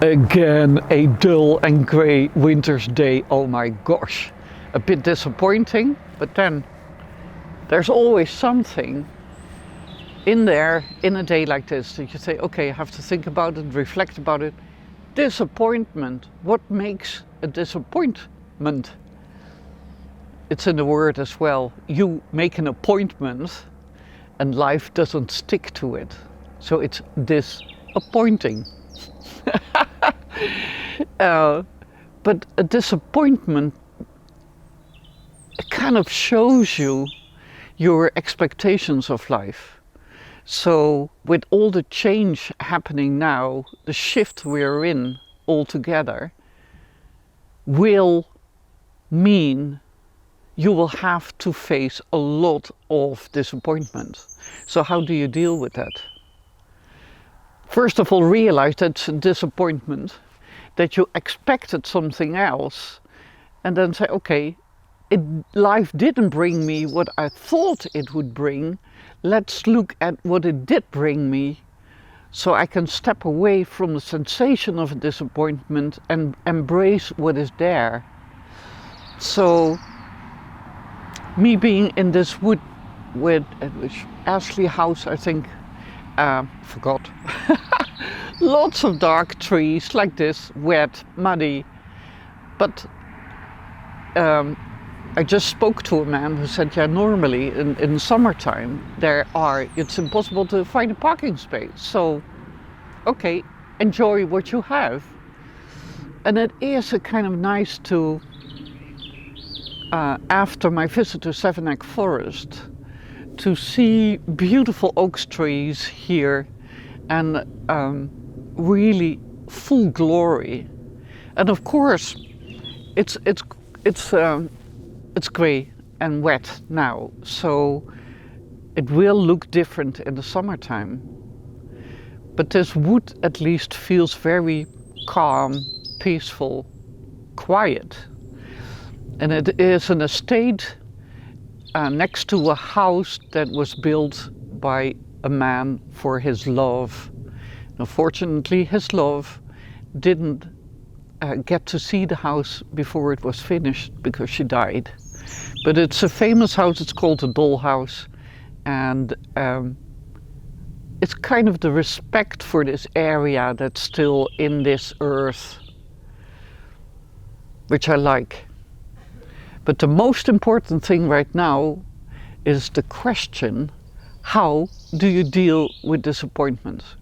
Again, a dull and grey winter's day. Oh my gosh, a bit disappointing, but then there's always something in there in a day like this that you say, okay, I have to think about it, reflect about it. Disappointment. What makes a disappointment? It's in the word as well. You make an appointment and life doesn't stick to it. So it's disappointing. But a disappointment, it kind of shows you your expectations of life. So with all the change happening now, the shift we're in altogether will mean you will have to face a lot of disappointment. So how do you deal with that? First of all, realize that's a disappointment, that you expected something else, and then say, okay, life didn't bring me what I thought it would bring. Let's look at what it did bring me, so I can step away from the sensation of a disappointment and embrace what is there. So, me being in this wood with Ashley house, I think, forgot. Lots of dark trees like this, wet, muddy. But I just spoke to a man who said, yeah, normally in summertime it's impossible to find a parking space. So, okay, enjoy what you have. And it is a kind of nice to, after my visit to Sevenac Forest, to see beautiful oak trees here and really full glory. And of course, it's grey and wet now, so it will look different in the summertime. But this wood at least feels very calm, peaceful, quiet. And it is an estate next to a house that was built by a man for his love. Unfortunately, his love didn't get to see the house before it was finished because she died. But it's a famous house, it's called the Doll House, and it's kind of the respect for this area that's still in this earth, which I like. But the most important thing right now is the question, how do you deal with disappointments?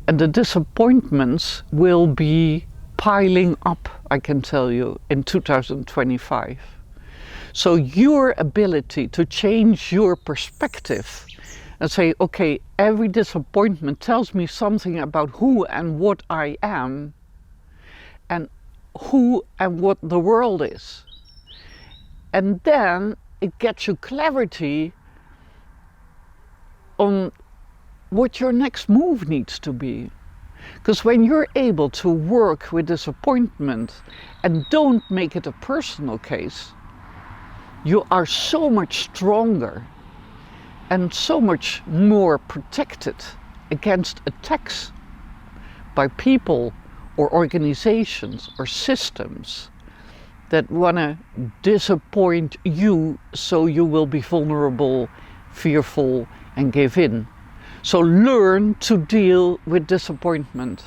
And the disappointments will be piling up, I can tell you, in 2025. So your ability to change your perspective and say, okay, every disappointment tells me something about who and what I am, and who and what the world is. And then it gets you clarity on what your next move needs to be. Because when you're able to work with disappointment and don't make it a personal case, you are so much stronger and so much more protected against attacks by people or organizations or systems that want to disappoint you so you will be vulnerable, fearful, and give in. So learn to deal with disappointment.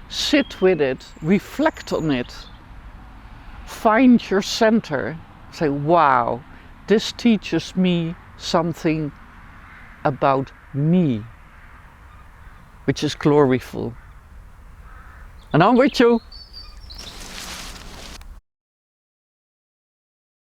Sit with it, reflect on it, find your center, say, wow, this teaches me something about me, which is gloriful. And I'm with you.